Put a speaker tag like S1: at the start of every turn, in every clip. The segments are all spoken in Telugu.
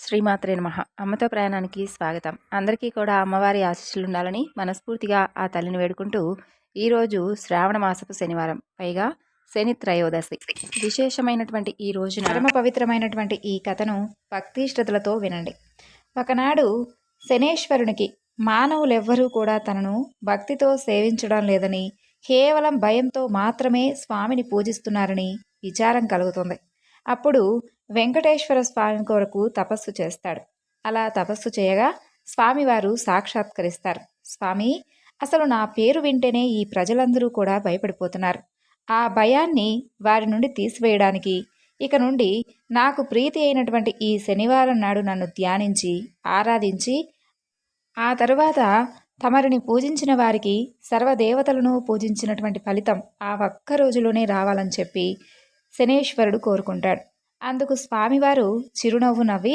S1: శ్రీమాత్రే నమః. అమ్మతో ప్రయాణానికి స్వాగతం. అందరికీ కూడా అమ్మవారి ఆశీస్సులు ఉండాలని మనస్ఫూర్తిగా ఆ తల్లిని వేడుకుంటూ, ఈరోజు శ్రావణ మాసపు శనివారం, పైగా శని త్రయోదశి. విశేషమైనటువంటి ఈ రోజున పరమ పవిత్రమైనటువంటి ఈ కథను భక్తి శ్రద్ధలతో వినండి. ఒకనాడు శనేశ్వరునికి మానవులెవ్వరూ కూడా తనను భక్తితో సేవించడం లేదని, కేవలం భయంతో మాత్రమే స్వామిని పూజిస్తున్నారని విచారం కలుగుతుంది. అప్పుడు వెంకటేశ్వర స్వామి కొరకు తపస్సు చేస్తాడు. అలా తపస్సు చేయగా స్వామివారు సాక్షాత్కరిస్తారు. స్వామి, అసలు నా పేరు వింటేనే ఈ ప్రజలందరూ కూడా భయపడిపోతున్నారు. ఆ భయాన్ని వారి నుండి తీసివేయడానికి ఇక నుండి నాకు ప్రీతి అయినటువంటి ఈ శనివారం నాడు నన్ను ధ్యానించి ఆరాధించి ఆ తరువాత తమరిని పూజించిన వారికి సర్వదేవతలను పూజించినటువంటి ఫలితం ఆ ఒక్క రోజులోనే రావాలని చెప్పి శనేశ్వరుడు కోరుకుంటాడు. అందుకు స్వామివారు చిరునవ్వు నవ్వి,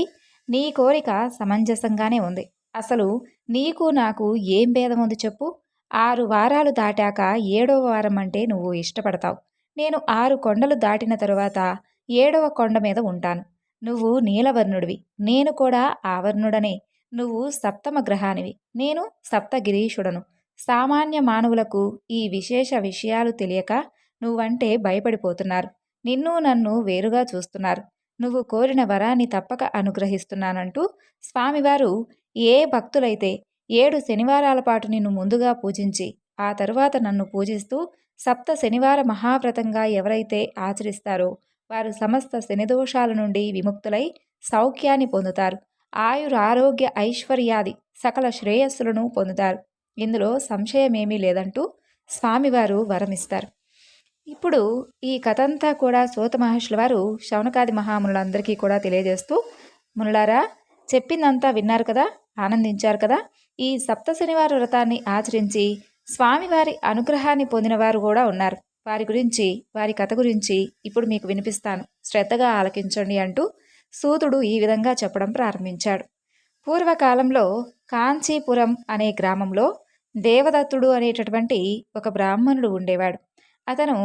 S1: నీ కోరిక సమంజసంగానే ఉంది. అసలు నీకు నాకు ఏం భేదం ఉంది చెప్పు. 6 వారాలు దాటాక 7వ వారం అంటే నువ్వు ఇష్టపడతావు. నేను 6 కొండలు దాటిన తరువాత 7వ కొండ మీద ఉంటాను. నువ్వు నీలవర్ణుడివి, నేను కూడా ఆవర్ణుడనే. నువ్వు సప్తమ గ్రహానివి, నేను సప్తగిరీషుడను. సామాన్య మానవులకు ఈ విశేష విషయాలు తెలియక నువ్వంటే భయపడిపోతున్నారు. నిన్ను నన్ను వేరుగా చూస్తున్నారు. నువ్వు కోరిన వరాన్ని తప్పక అనుగ్రహిస్తున్నానంటూ స్వామివారు ఏ భక్తులైతే 7 శనివారాల పాటు నిన్ను ముందుగా పూజించి ఆ తరువాత నన్ను పూజిస్తూ సప్త శనివార మహావ్రతంగా ఎవరైతే ఆచరిస్తారో వారు సమస్త శనిదోషాల నుండి విముక్తులై సౌఖ్యాన్ని పొందుతారు. ఆయురారోగ్య ఐశ్వర్యాది సకల శ్రేయస్సులను పొందుతారు. ఇందులో సంశయమేమీ లేదంటూ స్వామివారు వరమిస్తారు. ఇప్పుడు ఈ కథంతా కూడా సూత మహర్షుల వారు శౌనకాది మహామునులందరికీ కూడా తెలియజేస్తూ, మునులారా, చెప్పిందంతా విన్నారు కదా, ఆనందించారు కదా. ఈ సప్త శనివార వ్రతాన్ని ఆచరించి స్వామివారి అనుగ్రహాన్ని పొందిన వారు కూడా ఉన్నారు. వారి గురించి, వారి కథ గురించి ఇప్పుడు మీకు వినిపిస్తాను, శ్రద్ధగా ఆలకించండి అంటూ సూతుడు ఈ విధంగా చెప్పడం ప్రారంభించాడు. పూర్వకాలంలో కాంచీపురం అనే గ్రామంలో దేవదత్తుడు అనేటటువంటి ఒక బ్రాహ్మణుడు ఉండేవాడు. అతను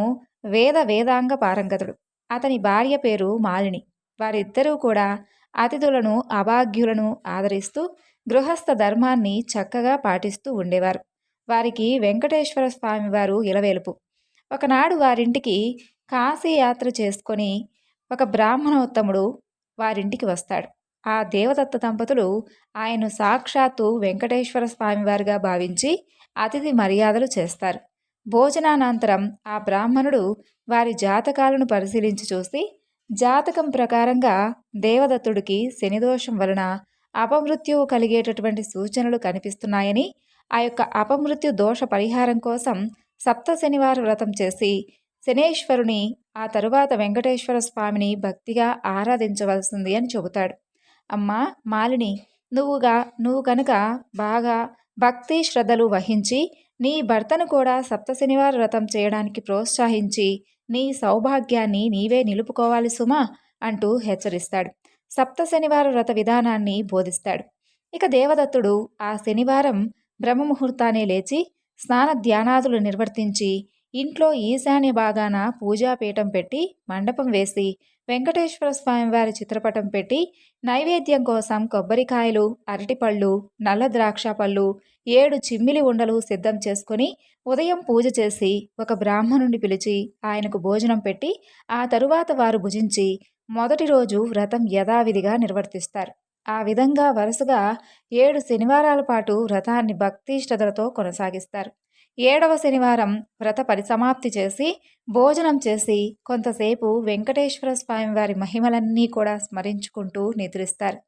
S1: వేదాంగ పారంగతుడు. అతని భార్య పేరు మాలిని. వారిద్దరూ కూడా అతిథులను అభాగ్యులను ఆదరిస్తూ గృహస్థ ధర్మాన్ని చక్కగా పాటిస్తూ ఉండేవారు. వారికి వెంకటేశ్వర స్వామి వారు ఇలవేలుపు. ఒకనాడు వారింటికి కాశీయాత్ర చేసుకొని ఒక బ్రాహ్మణోత్తముడు వారింటికి వస్తాడు. ఆ దేవదత్త దంపతులు ఆయన్ను సాక్షాత్తు వెంకటేశ్వర స్వామివారిగా భావించి అతిథి మర్యాదలు చేస్తారు. భోజనానంతరం ఆ బ్రాహ్మణుడు వారి జాతకాలను పరిశీలించి చూసి, జాతకం ప్రకారంగా దేవదత్తుడికి శనిదోషం వలన అపమృత్యువు కలిగేటటువంటి సూచనలు కనిపిస్తున్నాయని, ఆ యొక్క అపమృత్యు దోష పరిహారం కోసం సప్త శనివార వ్రతం చేసి శనేశ్వరుని, ఆ తరువాత వెంకటేశ్వర స్వామిని భక్తిగా ఆరాధించవలసింది అని చెబుతాడు. అమ్మా మాలిని, నువ్వు కనుక బాగా భక్తి శ్రద్ధలు వహించి నీ భర్తను కూడా సప్త శనివార వ్రతం చేయడానికి ప్రోత్సహించి నీ సౌభాగ్యాన్ని నీవే నిలుపుకోవాలి సుమా అంటూ హెచ్చరిస్తాడు. సప్త శనివార వ్రత విధానాన్ని బోధిస్తాడు. ఇక దేవదత్తుడు ఆ శనివారం బ్రహ్మముహూర్తానే లేచి స్నాన ధ్యానాదులు నిర్వర్తించి ఇంట్లో ఈశాన్య భాగాన పూజాపీఠం పెట్టి మండపం వేసి వెంకటేశ్వర స్వామివారి చిత్రపటం పెట్టి నైవేద్యం కోసం కొబ్బరికాయలు, అరటిపళ్ళు, నల్ల ద్రాక్ష పళ్ళు, 7 చిమ్మిలి ఉండలు సిద్ధం చేసుకుని ఉదయం పూజ చేసి ఒక బ్రాహ్మణుని పిలిచి ఆయనకు భోజనం పెట్టి ఆ తరువాత వారు భుజించి మొదటి రోజు వ్రతం యథావిధిగా నిర్వర్తిస్తారు. ఆ విధంగా వరుసగా 7 శనివారాల పాటు వ్రతాన్ని భక్తి శ్రద్ధలతో కొనసాగిస్తారు. 7వ శనివారం వ్రత పరిసమాప్తి చేసి భోజనం చేసి కొంతసేపు వెంకటేశ్వర స్వామి వారి మహిమలన్నీ కూడా స్మరించుకుంటూ నిద్రిస్తారు.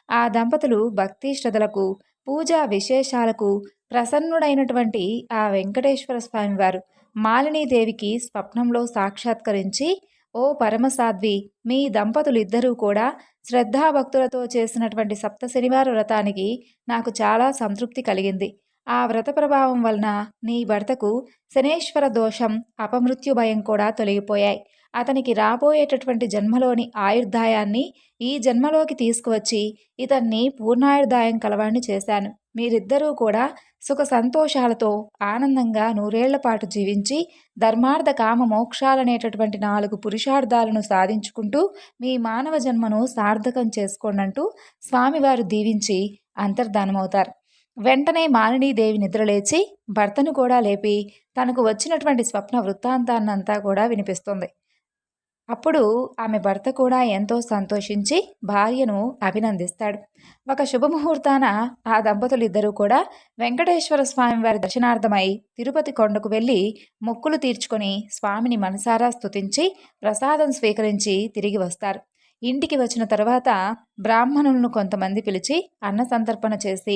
S1: ఆ దంపతులు భక్తి శ్రద్ధలకు, పూజా విశేషాలకు ప్రసన్నుడైనటువంటి ఆ వెంకటేశ్వర స్వామివారు మాలినీదేవికి స్వప్నంలో సాక్షాత్కరించి, ఓ పరమసాధ్వి, మీ దంపతులిద్దరూ కూడా శ్రద్ధాభక్తులతో చేసినటువంటి సప్త శనివార వ్రతానికి నాకు చాలా సంతృప్తి కలిగింది. ఆ వ్రత ప్రభావం వలన నీ భర్తకు శనేశ్వర దోషం, అపమృత్యు భయం కూడా తొలగిపోయాయి. అతనికి రాబోయేటటువంటి జన్మలోని ఆయుర్దాయాన్ని ఈ జన్మలోకి తీసుకువచ్చి ఇతన్ని పూర్ణాయుర్దాయం కలవాణ్ణి చేశాను. మీరిద్దరూ కూడా సుఖ సంతోషాలతో ఆనందంగా నూరేళ్ల పాటు జీవించి ధర్మార్థ కామ మోక్షాలనేటటువంటి 4 పురుషార్థాలను సాధించుకుంటూ మీ మానవ జన్మను సార్థకం చేసుకోండంటూ స్వామివారు దీవించి అంతర్ధానమవుతారు. వెంటనే మాలినీదేవి నిద్రలేచి భర్తను కూడా లేపి తనకు వచ్చినటువంటి స్వప్న వృత్తాంతాన్నంతా కూడా వినిపిస్తుంది. అప్పుడు ఆమె భర్త కూడా ఎంతో సంతోషించి భార్యను అభినందిస్తాడు. ఒక శుభముహూర్తాన ఆ దంపతులిద్దరూ కూడా వెంకటేశ్వర స్వామి వారి దర్శనార్థమై తిరుపతి కొండకు వెళ్ళి మొక్కులు తీర్చుకొని స్వామిని మనసారా స్తుతించి ప్రసాదం స్వీకరించి తిరిగి వస్తారు. ఇంటికి వచ్చిన తర్వాత బ్రాహ్మణులను కొంతమంది పిలిచి అన్న సంతర్పణ చేసి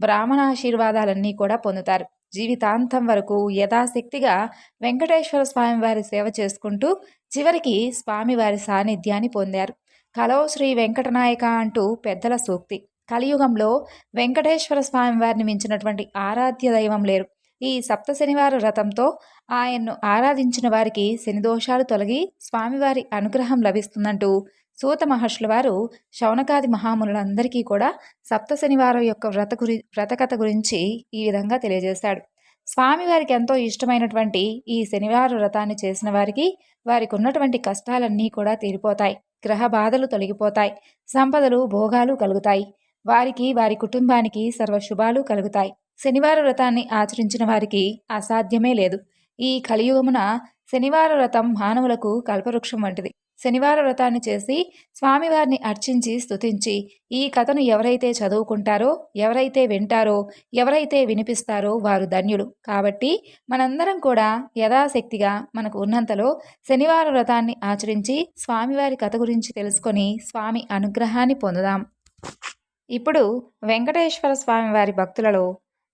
S1: బ్రాహ్మణాశీర్వాదాలన్నీ కూడా పొందుతారు. జీవితాంతం వరకు యథాశక్తిగా వెంకటేశ్వర స్వామివారి సేవ చేసుకుంటూ చివరికి స్వామివారి సాన్నిధ్యాన్ని పొందారు. కలో శ్రీ వెంకటనాయక అంటూ పెద్దల సూక్తి. కలియుగంలో వెంకటేశ్వర స్వామివారిని మించినటువంటి ఆరాధ్య దైవం లేరు. ఈ సప్త శనివార వ్రతంతో ఆయన్ను ఆరాధించిన వారికి శనిదోషాలు తొలగి స్వామివారి అనుగ్రహం లభిస్తుందంటూ సూత మహర్షుల వారు శౌనకాది మహామునులందరికీ కూడా సప్త శనివారం యొక్క వ్రతకథ గురించి ఈ విధంగా తెలియజేశాడు. స్వామివారికి ఎంతో ఇష్టమైనటువంటి ఈ శనివార వ్రతాన్ని చేసిన వారికి వారికి ఉన్నటువంటి కష్టాలన్నీ కూడా తీరిపోతాయి. గ్రహ బాధలు తొలగిపోతాయి. సంపదలు భోగాలు కలుగుతాయి. వారికి వారి కుటుంబానికి సర్వశుభాలు కలుగుతాయి. శనివార వ్రతాన్ని ఆచరించిన వారికి అసాధ్యమే లేదు. ఈ కలియుగమున శనివార వ్రతం మానవులకు కల్పవృక్షం వంటిది. శనివార వ్రతాన్ని చేసి స్వామివారిని అర్చించి స్తుతించి ఈ కథను ఎవరైతే చదువుకుంటారో, ఎవరైతే వింటారో, ఎవరైతే వినిపిస్తారో వారు ధన్యులు. కాబట్టి మనందరం కూడా యథాశక్తిగా మనకు ఉన్నంతలో శనివార వ్రతాన్ని ఆచరించి స్వామివారి కథ గురించి తెలుసుకొని స్వామి అనుగ్రహాన్ని పొందుదాం. ఇప్పుడు వెంకటేశ్వర స్వామివారి భక్తులలో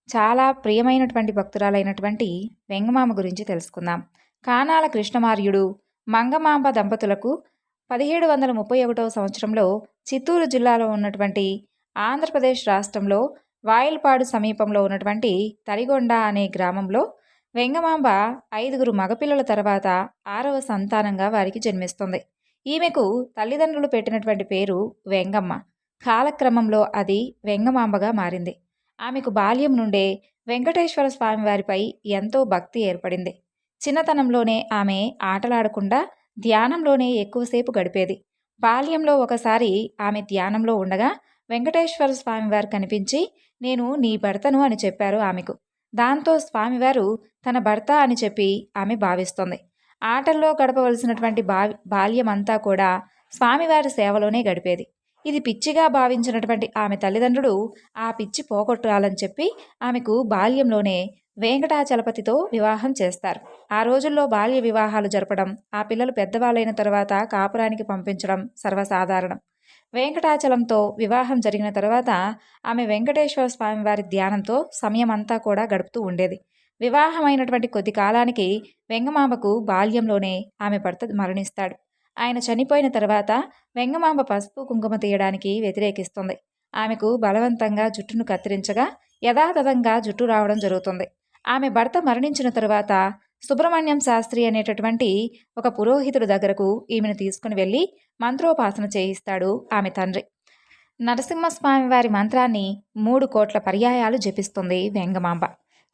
S1: చాలా ప్రియమైనటువంటి భక్తురాలైనటువంటి వెంగమామ గురించి తెలుసుకుందాం. కానాల కృష్ణమార్యుడు మంగమాంబ దంపతులకు 1731 సంవత్సరంలో చిత్తూరు జిల్లాలో ఉన్నటువంటి ఆంధ్రప్రదేశ్ రాష్ట్రంలో వాయిల్పాడు సమీపంలో ఉన్నటువంటి తరిగొండ అనే గ్రామంలో వెంగమాంబ 5 మగపిల్లల తర్వాత 6వ సంతానంగా వారికి జన్మిస్తుంది. ఈమెకు తల్లిదండ్రులు పెట్టినటువంటి పేరు వెంగమ్మ. కాలక్రమంలో అది వెంగమాంబగా మారింది. ఆమెకు బాల్యం నుండే వెంకటేశ్వర స్వామివారిపై ఎంతో భక్తి ఏర్పడింది. చిన్నతనంలోనే ఆమె ఆటలాడకుండా ధ్యానంలోనే ఎక్కువసేపు గడిపేది. బాల్యంలో ఒకసారి ఆమె ధ్యానంలో ఉండగా వెంకటేశ్వర స్వామివారు కనిపించి నేను నీ భర్తను అని చెప్పారు ఆమెకు. దాంతో స్వామివారు తన భర్త అని చెప్పి ఆమె భావిస్తుంది. ఆటల్లో గడపవలసినటువంటి బాల్యమంతా కూడా స్వామివారి సేవలోనే గడిపేది. ఇది పిచ్చిగా భావించినటువంటి ఆమె తల్లిదండ్రులు ఆ పిచ్చి పోగొట్టాలని చెప్పి ఆమెకు బాల్యంలోనే వెంకటాచలపతితో వివాహం చేస్తారు. ఆ రోజుల్లో బాల్య వివాహాలు జరపడం, ఆ పిల్లలు పెద్దవాళ్ళైన తర్వాత కాపురానికి పంపించడం సర్వసాధారణం. వెంకటాచలంతో వివాహం జరిగిన తర్వాత ఆమె వెంకటేశ్వర స్వామివారి ధ్యానంతో సమయమంతా కూడా గడుపుతూ ఉండేది. వివాహమైనటువంటి కొద్ది కాలానికి వెంగమాంబకు బాల్యంలోనే ఆమె భర్త మరణిస్తాడు. ఆయన చనిపోయిన తర్వాత వెంగమాంబ పసుపు కుంకుమ తీయడానికి వ్యతిరేకిస్తుంది. ఆమెకు బలవంతంగా జుట్టును కత్తిరించగా యథాతథంగా జుట్టు రావడం జరుగుతుంది. ఆమె భర్త మరణించిన తరువాత సుబ్రహ్మణ్యం శాస్త్రి అనేటటువంటి ఒక పురోహితుడి దగ్గరకు ఈమెను తీసుకుని వెళ్ళి మంత్రోపాసన చేయిస్తాడు ఆమె తండ్రి. నరసింహస్వామి వారి మంత్రాన్ని 3 కోట్ల పర్యాయాలు జపిస్తుంది వెంగమాంబ.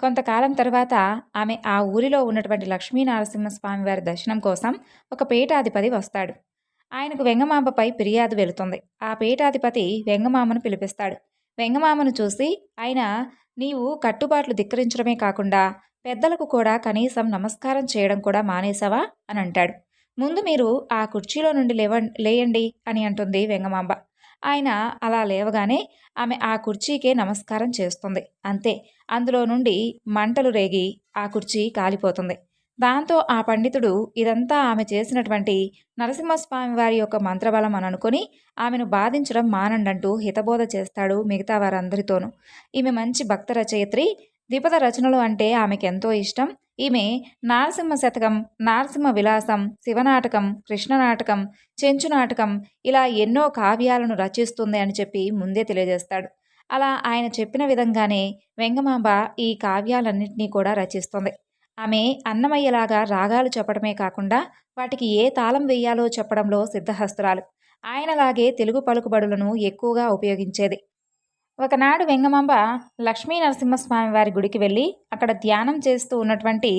S1: కొంతకాలం తర్వాత ఆమె ఆ ఊరిలో ఉన్నటువంటి లక్ష్మీనరసింహస్వామి వారి దర్శనం కోసం ఒక పీఠాధిపతి వస్తాడు. ఆయనకు వెంగమాంబపై ఫిర్యాదు వెళుతుంది. ఆ పీఠాధిపతి వెంగమామను పిలిపిస్తాడు. వెంగమామను చూసి ఆయన నీవు కట్టుబాట్లు ధిక్కరించడమే కాకుండా పెద్దలకు కూడా కనీసం నమస్కారం చేయడం కూడా మానేశావా అని అంటాడు. ముందు మీరు ఆ కుర్చీలో నుండి లేయండి అని అంటుంది వెంగమాంబ. ఆయన అలా లేవగానే ఆమె ఆ కుర్చీకే నమస్కారం చేస్తుంది. అంతే, అందులో నుండి మంటలు రేగి ఆ కుర్చీ కాలిపోతుంది. దాంతో ఆ పండితుడు ఇదంతా ఆమె చేసినటువంటి నరసింహస్వామి వారి యొక్క మంత్రబలం అని అనుకుని ఆమెను బాధించడం మానండంటూ హితబోధ చేస్తాడు మిగతా వారందరితోనూ. ఈమె మంచి భక్త రచయిత్రి. ద్విపద రచనలు అంటే ఆమెకెంతో ఇష్టం. ఈమె నారసింహ శతకం, నారసింహ విలాసం, శివనాటకం, కృష్ణనాటకం, చెంచు నాటకం ఇలా ఎన్నో కావ్యాలను రచిస్తుంది అని చెప్పి ముందే తెలియజేస్తాడు. అలా ఆయన చెప్పిన విధంగానే వెంగమాంబ ఈ కావ్యాలన్నింటినీ కూడా రచిస్తుంది. ఆమె అన్నమయ్యలాగా రాగాలు చెప్పడమే కాకుండా వాటికి ఏ తాళం వెయ్యాలో చెప్పడంలో సిద్ధహస్తురాలు. ఆయనలాగే తెలుగు పలుకుబడులను ఎక్కువగా ఉపయోగించేది. ఒకనాడు వెంగమాంబ లక్ష్మీ నరసింహస్వామి వారి గుడికి వెళ్ళి అక్కడ ధ్యానం చేస్తూ ఉన్నటువంటి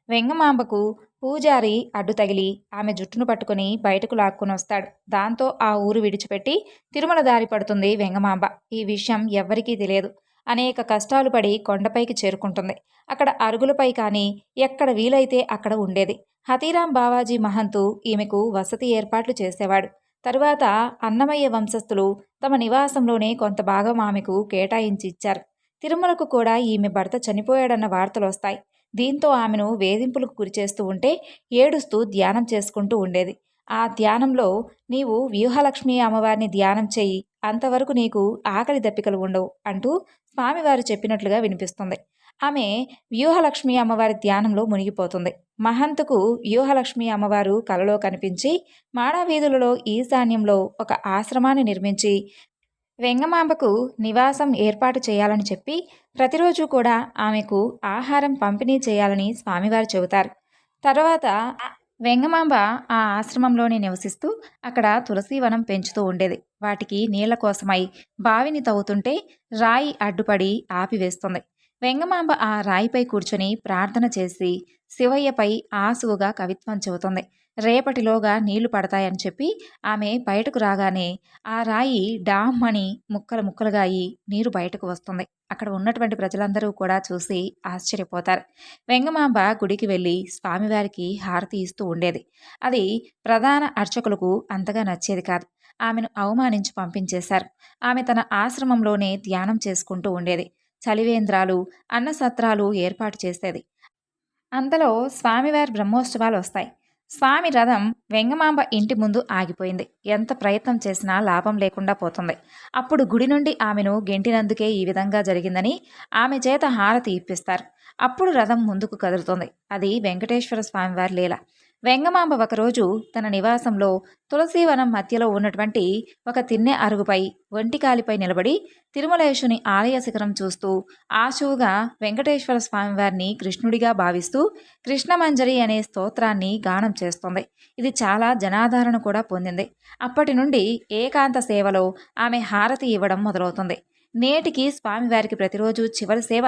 S1: వెంగమాంబకు పూజారి అడ్డు తగిలి ఆమె జుట్టును పట్టుకుని బయటకు లాక్కుని వస్తాడు. దాంతో ఆ ఊరు విడిచిపెట్టి తిరుమల దారి పడుతుంది వెంగమాంబ. ఈ విషయం ఎవ్వరికీ తెలియదు. అనేక కష్టాలు పడి కొండపైకి చేరుకుంటుంది. అక్కడ అరుగులపై కానీ ఎక్కడ వీలైతే అక్కడ ఉండేది. హతీరాం బావాజీ మహంతు ఈమెకు వసతి ఏర్పాట్లు చేసేవాడు. తరువాత అన్నమయ్య వంశస్థులు తమ నివాసంలోనే కొంత భాగం ఆమెకు కేటాయించి ఇచ్చారు. తిరుమలకు కూడా ఈమె భర్త చనిపోయాడన్న వార్తలు వస్తాయి. దీంతో ఆమెను వేధింపులకు గురిచేస్తూ ఉంటే ఏడుస్తూ ధ్యానం చేసుకుంటూ ఉండేది. ఆ ధ్యానంలో నీవు వ్యూహలక్ష్మి అమ్మవారిని ధ్యానం చెయ్యి, అంతవరకు నీకు ఆకలి దప్పికలు ఉండవు అంటూ స్వామివారు చెప్పినట్లుగా వినిపిస్తుంది. ఆమె వ్యూహలక్ష్మి అమ్మవారి ధ్యానంలో మునిగిపోతుంది. మహంతుకు వ్యూహలక్ష్మి అమ్మవారు కలలో కనిపించి మాడవీధులలో ఈశాన్యంలో ఒక ఆశ్రమాన్ని నిర్మించి వెంగమాంబకు నివాసం ఏర్పాటు చేయాలని చెప్పి ప్రతిరోజు కూడా ఆమెకు ఆహారం పంపిణీ చేయాలని స్వామివారు చెబుతారు. తర్వాత వెంగమాంబ ఆ ఆశ్రమంలోనే నివసిస్తూ అక్కడ తులసీవనం పెంచుతూ ఉండేది. వాటికి నీళ్ల కోసమై బావిని తవ్వుతుంటే రాయి అడ్డుపడి ఆపివేస్తుంది. వెంగమాంబ ఆ రాయిపై కూర్చొని ప్రార్థన చేసి శివయ్యపై ఆసువుగా కవిత్వం చెబుతుంది. రేపటిలోగా నీళ్లు పడతాయని చెప్పి ఆమె బయటకు రాగానే ఆ రాయి డామ్ అని ముక్కలు ముక్కలుగా అయి నీరు బయటకు వస్తుంది. అక్కడ ఉన్నటువంటి ప్రజలందరూ కూడా చూసి ఆశ్చర్యపోతారు. వెంగమాంబ గుడికి వెళ్ళి స్వామివారికి హారతి ఇస్తూ ఉండేది. అది ప్రధాన అర్చకులకు అంతగా నచ్చేది కాదు. ఆమెను అవమానించి పంపించేశారు. ఆమె తన ఆశ్రమంలోనే ధ్యానం చేసుకుంటూ ఉండేది. చలివేంద్రాలు, అన్నసత్రాలు ఏర్పాటు చేసేది. అంతలో స్వామివారి బ్రహ్మోత్సవాలు వస్తాయి. స్వామి రథం వెంగమాంబ ఇంటి ముందు ఆగిపోయింది. ఎంత ప్రయత్నం చేసినా లాభం లేకుండా పోతుంది. అప్పుడు గుడి నుండి ఆమెను గెంటినందుకే ఈ విధంగా జరిగిందని ఆమె చేత హారతి ఇప్పిస్తారు. అప్పుడు రథం ముందుకు కదులుతుంది. అది వెంకటేశ్వర స్వామివారి లీల. వెంగమాంబ ఒకరోజు తన నివాసంలో తులసీవనం మధ్యలో ఉన్నటువంటి ఒక తిన్నె అరుగుపై ఒంటికాలిపై నిలబడి తిరుమలేశుని ఆలయ శిఖరం చూస్తూ ఆశువుగా వెంకటేశ్వర స్వామివారిని కృష్ణుడిగా భావిస్తూ కృష్ణమంజరి అనే స్తోత్రాన్ని గానం చేస్తుంది. ఇది చాలా జనాదరణ కూడా పొందింది. అప్పటి నుండి ఏకాంత సేవలో ఆమె హారతి ఇవ్వడం మొదలవుతుంది. నేటికి స్వామివారికి ప్రతిరోజు చివరి సేవ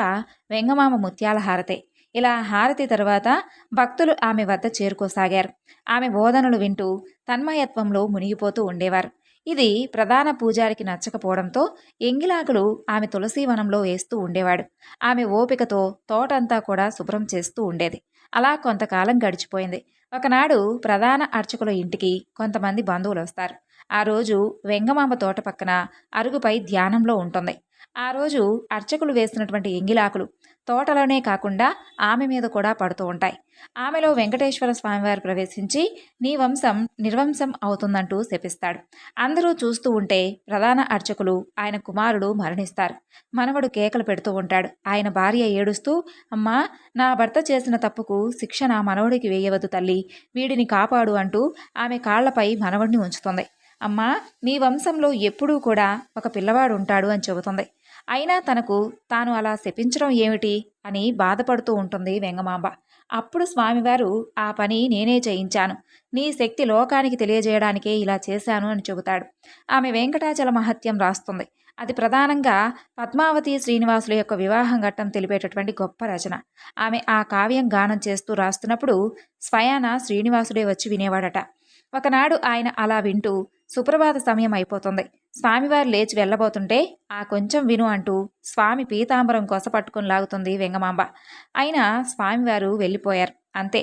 S1: వెంగమాంబ ముత్యాల హారతే. ఇలా హారతి తరువాత భక్తులు ఆమె వద్ద చేరుకోసాగారు. ఆమె బోధనలు వింటూ తన్మయత్వంలో మునిగిపోతూ ఉండేవారు. ఇది ప్రధాన పూజారికి నచ్చకపోవడంతో ఎంగిలాకులు ఆమె తులసీవనంలో వేస్తూ ఉండేవాడు. ఆమె ఓపికతో తోటంతా కూడా శుభ్రం చేస్తూ ఉండేది. అలా కొంతకాలం గడిచిపోయింది. ఒకనాడు ప్రధాన అర్చకుల ఇంటికి కొంతమంది బంధువులు వస్తారు. ఆ రోజు వెంగమాంబ తోట పక్కన అరుగుపై ధ్యానంలో ఉంటుంది. ఆ రోజు అర్చకులు వేసినటువంటి ఎంగిలాకులు తోటలోనే కాకుండా ఆమె మీద కూడా పడుతూ ఉంటాయి. ఆమెలో వెంకటేశ్వర స్వామివారు ప్రవేశించి నీ వంశం నిర్వంశం అవుతుందంటూ శపిస్తాడు. అందరూ చూస్తూ ఉంటే ప్రధాన అర్చకులు ఆయన కుమారుడు మరణిస్తారు. మనవడు కేకలు పెడుతూ ఉంటాడు. ఆయన భార్య ఏడుస్తూ, అమ్మా, నా భర్త చేసిన తప్పుకు శిక్ష నా మనవడికి వేయవద్దు తల్లి, వీడిని కాపాడు అంటూ ఆమె కాళ్లపై మనవడిని ఉంచుతుంది. అమ్మా, నీ వంశంలో ఎప్పుడూ కూడా ఒక పిల్లవాడు ఉంటాడు అని చెబుతుంది. అయినా తనకు తాను అలా శపించడం ఏమిటి అని బాధపడుతూ ఉంటుంది వెంగమాంబ. అప్పుడు స్వామివారు ఆ పని నేనే చేయించాను, నీ శక్తి లోకానికి తెలియజేయడానికే ఇలా చేశాను అని చెబుతాడు. ఆమె వెంకటాచల మహత్యం రాస్తుంది. అది ప్రధానంగా పద్మావతి శ్రీనివాసుల యొక్క వివాహం ఘట్టం తెలిపేటటువంటి గొప్ప రచన. ఆమె ఆ కావ్యం గానం చేస్తూ రాస్తున్నప్పుడు స్వయాన శ్రీనివాసుడే వచ్చి వినేవాడట. ఒకనాడు ఆయన అలా వింటూ సుప్రభాత సమయం అయిపోతుంది. స్వామివారు లేచి వెళ్ళబోతుంటే ఆ కొంచెం విను అంటూ స్వామి పీతాంబరం కొసపట్టుకుని లాగుతుంది వెంగమాంబ. అయినా స్వామివారు వెళ్ళిపోయారు. అంతే,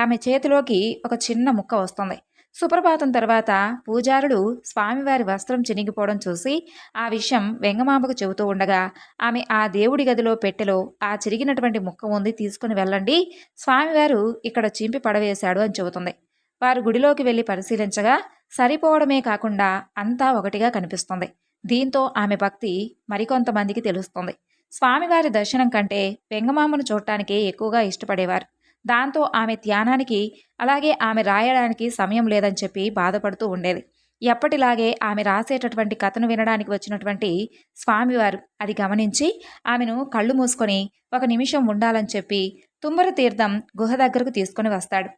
S1: ఆమె చేతిలోకి ఒక చిన్న ముక్క వస్తుంది. సుప్రభాతం తర్వాత పూజారుడు స్వామివారి వస్త్రం చినిగిపోవడం చూసి ఆ విషయం వెంగమాంబకు చెబుతూ ఉండగా ఆమె ఆ దేవుడి గదిలో పెట్టెలో ఆ చిరిగినటువంటి ముక్క ఉంది, తీసుకుని వెళ్ళండి, స్వామివారు ఇక్కడ చింపి పడవేశాడు అని చెబుతుంది. వారు గుడిలోకి వెళ్ళి పరిశీలించగా సరిపోవడమే కాకుండా అంతా ఒకటిగా కనిపిస్తుంది. దీంతో ఆమె భక్తి మరికొంతమందికి తెలుస్తుంది. స్వామివారి దర్శనం కంటే వెంగమాంబను చూడటానికి ఎక్కువగా ఇష్టపడేవారు. దాంతో ఆమె ధ్యానానికి అలాగే ఆమె రాయడానికి సమయం లేదని చెప్పి బాధపడుతూ ఉండేది. ఎప్పటిలాగే ఆమె రాసేటటువంటి కథను వినడానికి వచ్చినటువంటి స్వామివారు అది గమనించి ఆమెను కళ్ళు మూసుకొని ఒక నిమిషం ఉండాలని చెప్పి తుంబర తీర్థం గుహ దగ్గరకు తీసుకుని వస్తాడు.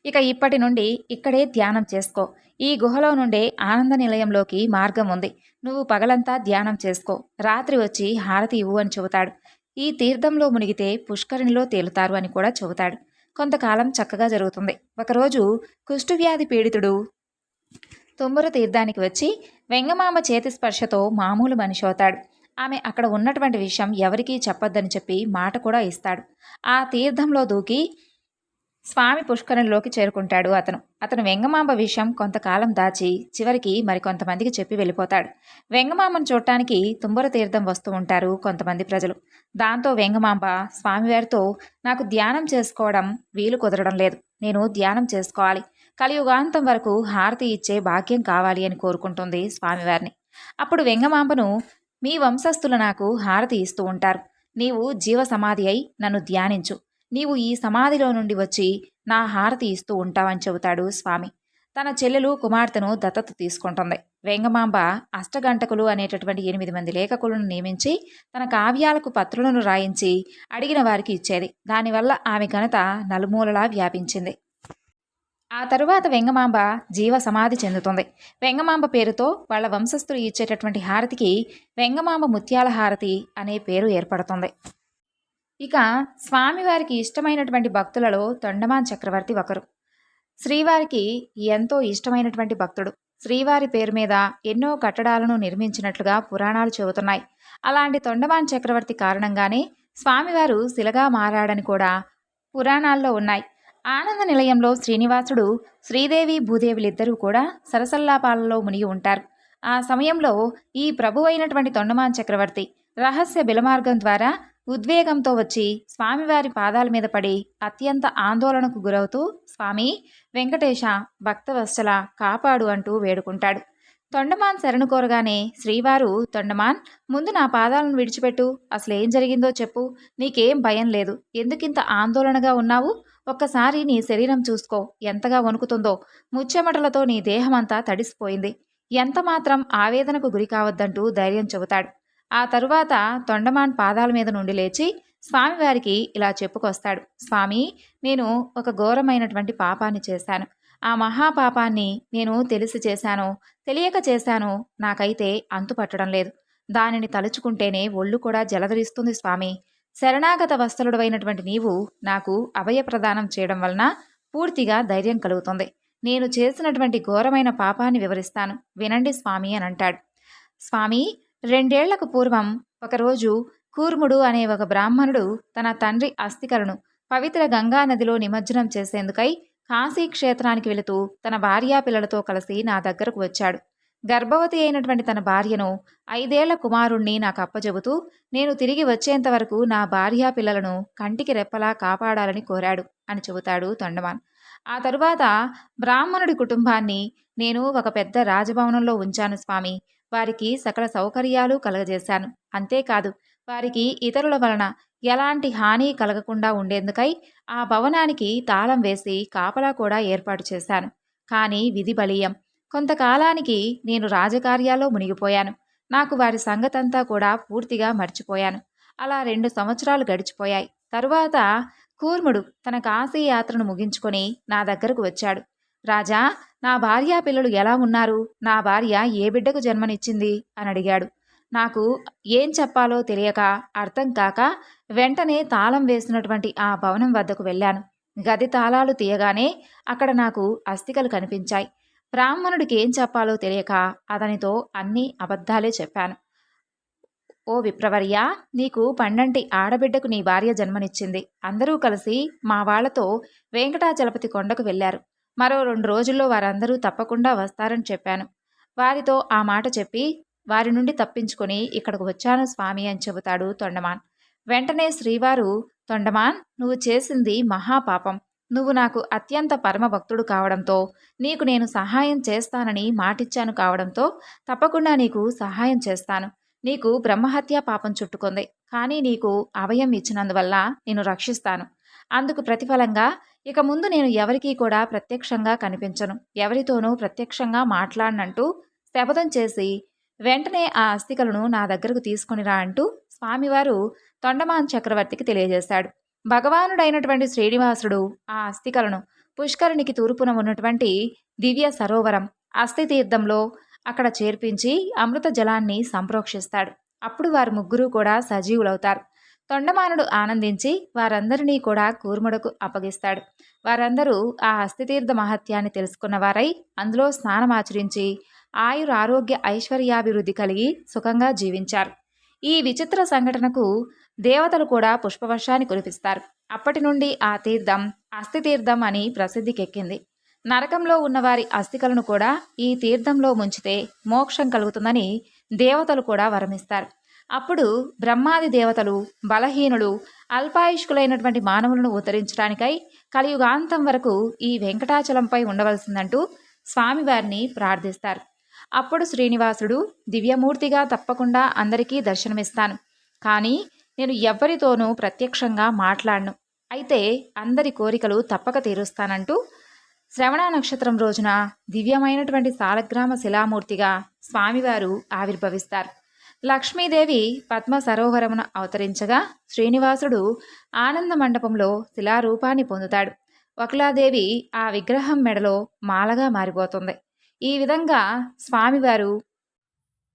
S1: ఇక ఇప్పటి నుండి ఇక్కడే ధ్యానం చేసుకో. ఈ గుహలో నుండే ఆనంద నిలయంలోకి మార్గం ఉంది. నువ్వు పగలంతా ధ్యానం చేసుకో. రాత్రి వచ్చి హారతి ఇవ్వు అని చెబుతాడు. ఈ తీర్థంలో మునిగితే పుష్కరిణిలో తేలుతారు అని కూడా చెబుతాడు. కొంతకాలం చక్కగా జరుగుతుంది. ఒకరోజు కుష్ఠవ్యాధి పీడితుడు తుమ్మర తీర్థానికి వచ్చి వెంగమాంబ చేతి స్పర్శతో మామూలు మనిషి అవుతాడు. ఆమె అక్కడ ఉన్నటువంటి విషయం ఎవరికీ చెప్పొద్దని చెప్పి మాట కూడా ఇస్తాడు. ఆ తీర్థంలో దూకి స్వామి పుష్కరంలోకి చేరుకుంటాడు. అతను వెంగమాంబ విషయం కొంతకాలం దాచి చివరికి మరికొంతమందికి చెప్పి వెళ్ళిపోతాడు. వెంగమాంబను చూడటానికి తుమ్మర తీర్థం వస్తూ ఉంటారు కొంతమంది ప్రజలు. దాంతో వెంగమాంబ స్వామివారితో, నాకు ధ్యానం చేసుకోవడం వీలు కుదరడం లేదు. నేను ధ్యానం చేసుకోవాలి. కలియుగాంతం వరకు హారతి ఇచ్చే భాగ్యం కావాలి అని కోరుకుంటుంది స్వామివారిని. అప్పుడు వెంగమాంబను, మీ వంశస్థులు నాకు హారతి ఇస్తూ ఉంటారు. నీవు జీవ సమాధి అయి నన్ను ధ్యానించు. నీవు ఈ సమాధిలో నుండి వచ్చి నా హారతి ఇస్తూ ఉంటావని చెబుతాడు స్వామి. తన చెల్లెలు కుమార్తెను దత్తత తీసుకుంటుంది. వెంగమాంబ అష్టగంటకులు అనేటటువంటి 8 మంది లేఖకులను నియమించి తన కావ్యాలకు పత్రులను రాయించి అడిగిన వారికి ఇచ్చేది. దానివల్ల ఆమె ఘనత నలుమూలలా వ్యాపించింది. ఆ తరువాత వెంగమాంబ జీవ సమాధి చెందుతుంది. వెంగమాంబ పేరుతో వాళ్ళ వంశస్థులు ఇచ్చేటటువంటి హారతికి వెంగమాంబ ముత్యాల హారతి అనే పేరు ఏర్పడుతుంది. ఇక స్వామివారికి ఇష్టమైనటువంటి భక్తులలో తొండమాన్ చక్రవర్తి ఒకరు. శ్రీవారికి ఎంతో ఇష్టమైనటువంటి భక్తుడు. శ్రీవారి పేరు మీద ఎన్నో కట్టడాలను నిర్మించినట్లుగా పురాణాలు చెబుతున్నాయి. అలాంటి తొండమాన్ చక్రవర్తి కారణంగానే స్వామివారు శిలగా మారాడని కూడా పురాణాల్లో ఉన్నాయి. ఆనంద నిలయంలో శ్రీనివాసుడు, శ్రీదేవి భూదేవులిద్దరూ కూడా సరసల్లాపాలలో మునిగి ఉంటారు. ఆ సమయంలో ఈ ప్రభు అయినటువంటి తొండమాన్ చక్రవర్తి రహస్య బిలమార్గం ద్వారా ఉద్వేగంతో వచ్చి స్వామివారి పాదాల మీద పడి అత్యంత ఆందోళనకు గురవుతూ, స్వామి వెంకటేశ భక్తవత్సల కాపాడు అంటూ వేడుకుంటాడు. తొండమాన్ శరణు కోరగానే శ్రీవారు, తొండమాన్ ముందు నా పాదాలను విడిచిపెట్టు. అసలేం జరిగిందో చెప్పు. నీకేం భయం లేదు. ఎందుకింత ఆందోళనగా ఉన్నావు? ఒక్కసారి నీ శరీరం చూసుకో, ఎంతగా వణుకుతుందో. ముచ్చెమటలతో నీ దేహమంతా తడిసిపోయింది. ఎంతమాత్రం ఆవేదనకు గురి కావద్దంటూ ధైర్యం చెబుతాడు. ఆ తరువాత తొండమాన్ పాదాల మీద నుండి లేచి స్వామివారికి ఇలా చెప్పుకొస్తాడు. స్వామి, నేను ఒక ఘోరమైనటువంటి పాపాన్ని చేశాను. ఆ మహాపాపాన్ని నేను తెలిసి చేశానో తెలియక చేశానో నాకైతే అంతుపట్టడం లేదు. దానిని తలుచుకుంటేనే ఒళ్ళు కూడా జలధరిస్తుంది స్వామి. శరణాగత వత్సలుడవైనటువంటి నీవు నాకు అభయప్రదానం చేయడం వలన పూర్తిగా ధైర్యం కలుగుతుంది. నేను చేసినటువంటి ఘోరమైన పాపాన్ని వివరిస్తాను, వినండి స్వామి అని అంటాడు. స్వామి, 2 ఏళ్లకు పూర్వం ఒకరోజు కూర్ముడు అనే ఒక బ్రాహ్మణుడు తన తండ్రి అస్థికలను పవిత్ర గంగా నదిలో నిమజ్జనం చేసేందుకై కాశీ క్షేత్రానికి వెళుతూ తన భార్యాపిల్లలతో కలిసి నా దగ్గరకు వచ్చాడు. గర్భవతి అయినటువంటి తన భార్యను 5 ఏళ్ల కుమారుణ్ణి నాకు అప్పచెబుతూ నేను తిరిగి వచ్చేంత వరకు నా భార్యాపిల్లలను కంటికి రెప్పలా కాపాడాలని కోరాడు అని చెబుతాడు తొండమాన్. ఆ తరువాత బ్రాహ్మణుడి కుటుంబాన్ని నేను ఒక పెద్ద రాజభవనంలో ఉంచాను స్వామి. వారికి సకల సౌకర్యాలు కలగజేశాను. అంతేకాదు, వారికి ఇతరుల వలన ఎలాంటి హాని కలగకుండా ఉండేందుకై ఆ భవనానికి తాళం వేసి కాపలా కూడా ఏర్పాటు చేశాను. కానీ విధి బలీయం. కొంతకాలానికి నేను రాజకార్యాల్లో మునిగిపోయాను. నాకు వారి సంగతంతా కూడా పూర్తిగా మర్చిపోయాను. అలా 2 సంవత్సరాలు గడిచిపోయాయి. తరువాత కూర్ముడు తన కాశీ యాత్రను ముగించుకొని నా దగ్గరకు వచ్చాడు. రాజా, నా భార్యా పిల్లలు ఎలా ఉన్నారు? నా భార్య ఏ బిడ్డకు జన్మనిచ్చింది అని అడిగాడు. నాకు ఏం చెప్పాలో తెలియక, అర్థం కాక వెంటనే తాళం వేసినటువంటి ఆ భవనం వద్దకు వెళ్ళాను. గది తాళాలు తీయగానే అక్కడ నాకు అస్థికలు కనిపించాయి. బ్రాహ్మణుడికి ఏం చెప్పాలో తెలియక అతనితో అన్ని అబద్ధాలే చెప్పాను. ఓ విప్రవర్య, నీకు పండంటి ఆడబిడ్డకు నీ భార్య జన్మనిచ్చింది. అందరూ కలిసి మా వాళ్లతో వెంకటాచలపతి కొండకు వెళ్లారు. మరో 2 రోజుల్లో వారందరూ తప్పకుండా వస్తారని చెప్పాను. వారితో ఆ మాట చెప్పి వారి నుండి తప్పించుకొని ఇక్కడకు వచ్చాను స్వామి అని చెబుతాడు తొండమాన్. వెంటనే శ్రీవారు, తొండమాన్, నువ్వు చేసింది మహాపాపం. నువ్వు నాకు అత్యంత పరమభక్తుడు కావడంతో, నీకు నేను సహాయం చేస్తానని మాటిచ్చాను కావడంతో తప్పకుండా నీకు సహాయం చేస్తాను. నీకు బ్రహ్మహత్య పాపం చుట్టుకుంది. కానీ నీకు అభయం ఇచ్చినందువల్ల నేను రక్షిస్తాను. అందుకు ప్రతిఫలంగా ఇక ముందు నేను ఎవరికీ కూడా ప్రత్యక్షంగా కనిపించను, ఎవరితోనూ ప్రత్యక్షంగా మాట్లాడనంటూ శపథం చేసి వెంటనే ఆ అస్థికలను నా దగ్గరకు తీసుకునిరా అంటూ స్వామివారు తొండమాన్ చక్రవర్తికి తెలియజేశాడు. భగవానుడైనటువంటి శ్రీనివాసుడు ఆ అస్థికలను పుష్కరునికి తూర్పున ఉన్నటువంటి దివ్య సరోవరం అస్థితీర్థంలో అక్కడ చేర్పించి అమృత జలాన్ని సంప్రోక్షిస్తాడు. అప్పుడు వారు ముగ్గురు కూడా సజీవులవుతారు. తొండమానుడు ఆనందించి వారందరినీ కూడా కూర్ముడకు అప్పగిస్తాడు. వారందరూ ఆ అస్థితీర్థ మహత్యాన్ని తెలుసుకున్న వారై అందులో స్నానమాచరించి ఆయురారోగ్య ఐశ్వర్యాభివృద్ధి కలిగి సుఖంగా జీవించారు. ఈ విచిత్ర సంఘటనకు దేవతలు కూడా పుష్పవర్షాన్ని కురిపిస్తారు. అప్పటి నుండి ఆ తీర్థం అస్థితీర్థం అని ప్రసిద్ధికెక్కింది. నరకంలో ఉన్నవారి అస్థికలను కూడా ఈ తీర్థంలో ముంచితే మోక్షం కలుగుతుందని దేవతలు కూడా వరమిస్తారు. అప్పుడు బ్రహ్మాది దేవతలు బలహీనులు అల్పాయుష్కులైనటువంటి మానవులను ఉద్ధరించడానికై కలియుగాంతం వరకు ఈ వెంకటాచలంపై ఉండవలసిందంటూ స్వామివారిని ప్రార్థిస్తారు. అప్పుడు శ్రీనివాసుడు దివ్యమూర్తిగా తప్పకుండా అందరికీ దర్శనమిస్తాను, కానీ నేను ఎవ్వరితోనూ ప్రత్యక్షంగా మాట్లాడను, అయితే అందరి కోరికలు తప్పక తీరుస్తానంటూ శ్రవణ నక్షత్రం రోజున దివ్యమైనటువంటి సాలగ్రామ శిలామూర్తిగా స్వామివారు ఆవిర్భవిస్తారు. లక్ష్మీదేవి పద్మ సరోవరమున అవతరించగా శ్రీనివాసుడు ఆనంద మండపంలో శిలారూపాన్ని పొందుతాడు. వకులాదేవి ఆ విగ్రహం మెడలో మాలగా మారిపోతుంది. ఈ విధంగా స్వామివారు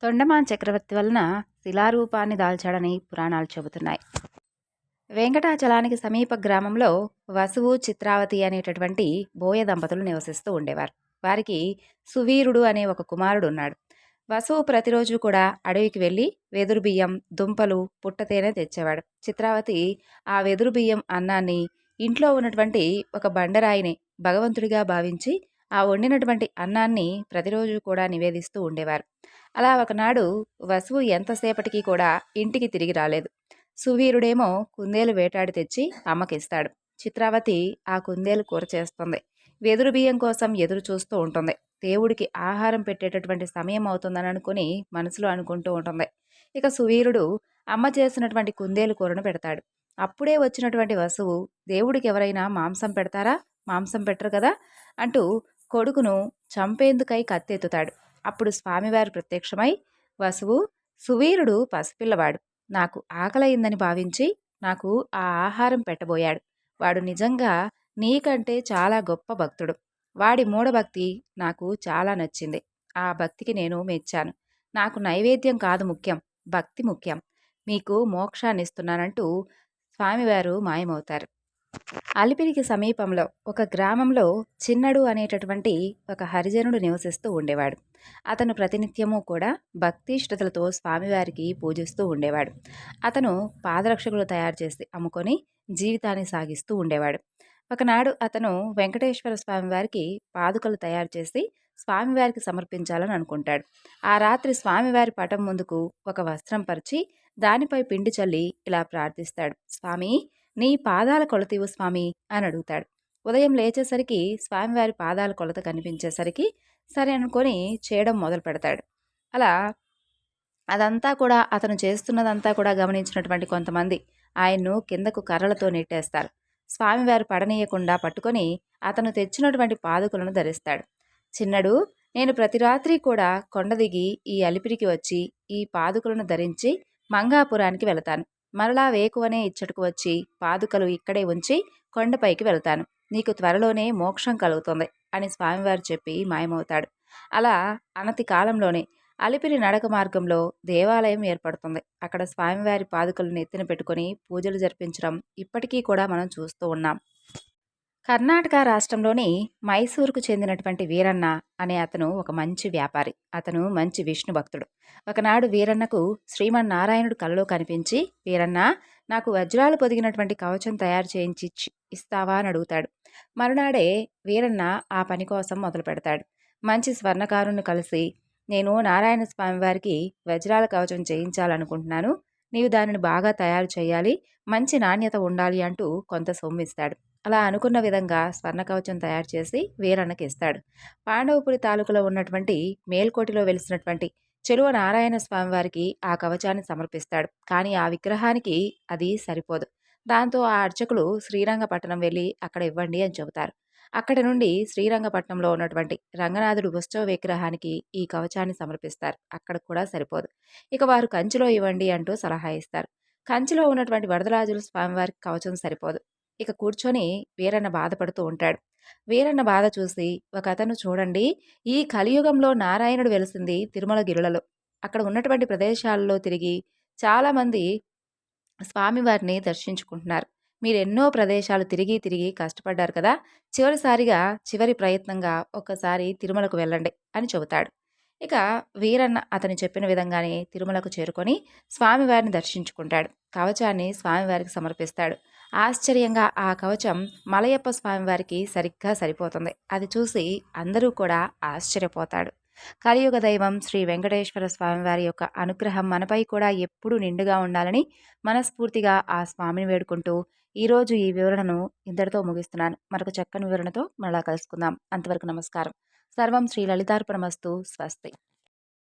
S1: తొండమాన్ చక్రవర్తి వలన శిలారూపాన్ని దాల్చాడని పురాణాలు చెబుతున్నాయి. వెంకటాచలానికి సమీప గ్రామంలో వసువు చిత్రావతి అనేటటువంటి బోయ దంపతులు నివసిస్తూ ఉండేవారు. వారికి సువీరుడు అనే ఒక కుమారుడు ఉన్నాడు. వసువు ప్రతిరోజు కూడా అడవికి వెళ్ళి వెదురు బియ్యం, దుంపలు, పుట్టతేనె తెచ్చేవాడు. చిత్రావతి ఆ వెదురు బియ్యం అన్నాన్ని ఇంట్లో ఉన్నటువంటి ఒక బండరాయిని భగవంతుడిగా భావించి ఆ వండినటువంటి అన్నాన్ని ప్రతిరోజు కూడా నివేదిస్తూ ఉండేవారు. అలా ఒకనాడు వసువు ఎంతసేపటికి కూడా ఇంటికి తిరిగి రాలేదు. సువీరుడేమో కుందేలు వేటాడి తెచ్చి అమ్మకిస్తాడు. చిత్రావతి ఆ కుందేలు కూర చేస్తుంది. వెదురు బియ్యం కోసం ఎదురు చూస్తూ ఉంటుంది. దేవుడికి ఆహారం పెట్టేటటువంటి సమయం అవుతుందని అనుకుని మనసులో అనుకుంటూ ఉంటుంది. ఇక సువీరుడు అమ్మ చేసినటువంటి కుందేలు కూరను పెడతాడు. అప్పుడే వచ్చినటువంటి వసువు దేవుడికి ఎవరైనా మాంసం పెడతారా, మాంసం పెట్టరు కదా అంటూ కొడుకును చంపేందుకై కత్తెత్తుతాడు. అప్పుడు స్వామివారు ప్రత్యక్షమై, వసువు, సువీరుడు పసిపిల్లవాడు, నాకు ఆకలయిందని భావించి నాకు ఆ ఆహారం పెట్టబోయాడు. వాడు నిజంగా నీకంటే చాలా గొప్ప భక్తుడు. వాడి మూఢభక్తి నాకు చాలా నచ్చింది. ఆ భక్తికి నేను మెచ్చాను. నాకు నైవేద్యం కాదు ముఖ్యం, భక్తి ముఖ్యం. మీకు మోక్షాన్ని ఇస్తున్నానంటూ స్వామివారు మాయమవుతారు. అలిపిరికి సమీపంలో ఒక గ్రామంలో చిన్నడు అనేటటువంటి ఒక హరిజనుడు నివసిస్తూ ఉండేవాడు. అతను ప్రతినిత్యము కూడా భక్తి శ్రద్ధలతో స్వామివారికి పూజిస్తూ ఉండేవాడు. అతను పాదరక్షకులు తయారు చేసి అమ్ముకొని జీవితాన్ని సాగిస్తూ ఉండేవాడు. ఒకనాడు అతను వెంకటేశ్వర స్వామివారికి పాదుకలు తయారు చేసి స్వామివారికి సమర్పించాలని అనుకుంటాడు. ఆ రాత్రి స్వామివారి పటం ముందుకు ఒక వస్త్రం పరిచి దానిపై పిండి చల్లి ఇలా ప్రార్థిస్తాడు, స్వామి, నీ పాదాల కొలతీవు స్వామి అని అడుగుతాడు. ఉదయం లేచేసరికి స్వామివారి పాదాల కొలత కనిపించేసరికి సరే అనుకొని చేయడం మొదలు పెడతాడు. అలా అదంతా కూడా అతను చేస్తున్నదంతా కూడా గమనించినటువంటి కొంతమంది ఆయన్ను కిందకు కర్రలతో నెట్టేస్తారు. స్వామివారు పడనీయకుండా పట్టుకొని అతను తెచ్చినటువంటి పాదుకలను ధరిస్తాడు. చిన్నడు, నేను ప్రతి రాత్రి కూడా కొండ దిగి ఈ అలిపిరికి వచ్చి ఈ పాదుకలను ధరించి మంగాపురానికి వెళతాను. మరలా వేకువనే ఇచ్చటకు వచ్చి పాదుకలు ఇక్కడే ఉంచి కొండపైకి వెళ్తాను. నీకు త్వరలోనే మోక్షం కలుగుతుంది అని స్వామివారు చెప్పి మాయమవుతాడు. అలా అనతి కాలంలోనే అలిపిరి నడక మార్గంలో దేవాలయం ఏర్పడుతుంది. అక్కడ స్వామివారి పాదుకలను ఎత్తిన పెట్టుకొని పూజలు జరిపించడం ఇప్పటికీ కూడా మనం చూస్తూ ఉన్నాం. కర్ణాటక రాష్ట్రంలోని మైసూరుకు చెందినటువంటి వీరన్న అనే అతను ఒక మంచి వ్యాపారి. అతను మంచి విష్ణు భక్తుడు. ఒకనాడు వీరన్నకు శ్రీమన్నారాయణుడు కలలో కనిపించి, వీరన్న, నాకు వజ్రాలు పొదిగినటువంటి కవచం తయారు చేయించి ఇస్తావా అని అడుగుతాడు. మరునాడే వీరన్న ఆ పని కోసం మొదలు పెడతాడు. మంచి స్వర్ణకారుని కలిసి, నేను నారాయణ స్వామి వారికి వజ్రాల కవచం చేయించాలనుకుంటున్నాను, నీవు దానిని బాగా తయారు చేయాలి, మంచి నాణ్యత ఉండాలి అంటూ కొంత సొమ్మిస్తాడు. అలా అనుకున్న విధంగా స్వర్ణ కవచం తయారు చేసి వీరన్నకి ఇస్తాడు. పాండవపురి తాలూకులో ఉన్నటువంటి మేల్కోటిలో వెలిసినటువంటి చెలువ నారాయణ స్వామి వారికి ఆ కవచాన్ని సమర్పిస్తాడు. కానీ ఆ విగ్రహానికి అది సరిపోదు. దాంతో ఆ అర్చకులు శ్రీరంగపట్టణం వెళ్ళి అక్కడ ఇవ్వండి అని చెబుతారు. అక్కడి నుండి శ్రీరంగపట్నంలో ఉన్నటువంటి రంగనాథుడు ఉత్సవ విగ్రహానికి ఈ కవచాన్ని సమర్పిస్తారు. అక్కడ కూడా సరిపోదు. ఇక వారు కంచిలో ఇవ్వండి అంటూ సలహా ఇస్తారు. కంచిలో ఉన్నటువంటి వరదరాజుల స్వామివారికి కవచం సరిపోదు. ఇక కూర్చొని వీరన్న బాధపడుతూ ఉంటాడు. వీరన్న బాధ చూసి ఒకతను చూడండి, ఈ కలియుగంలో నారాయణుడు వెలిసింది తిరుమల గిరులలో. అక్కడ ఉన్నటువంటి ప్రదేశాల్లో తిరిగి చాలామంది స్వామివారిని దర్శించుకుంటున్నారు. మీరెన్నో ప్రదేశాలు తిరిగి తిరిగి కష్టపడ్డారు కదా! చివరి ప్రయత్నంగా ఒక్కసారి తిరుమలకు వెళ్ళండి అని చెబుతాడు. ఇక వీరన్న అతను చెప్పిన విధంగానే తిరుమలకు చేరుకొని స్వామివారిని దర్శించుకుంటాడు. కవచాన్ని స్వామివారికి సమర్పిస్తాడు. ఆశ్చర్యంగా ఆ కవచం మలయప్ప స్వామివారికి సరిగ్గా సరిపోతుంది. అది చూసి అందరూ కూడా ఆశ్చర్యపోతాడు. కలియుగ దైవం శ్రీ వెంకటేశ్వర స్వామివారి యొక్క అనుగ్రహం మనపై కూడా ఎప్పుడూ నిండుగా ఉండాలని మనస్ఫూర్తిగా ఆ స్వామిని వేడుకుంటూ ఈరోజు ఈ వివరణను ఇంతటితో ముగిస్తున్నాను. మరొక చక్కని వివరణతో మరలా కలుసుకుందాం. అంతవరకు నమస్కారం. సర్వం శ్రీ లలితార్పణమస్తు. స్వస్తి.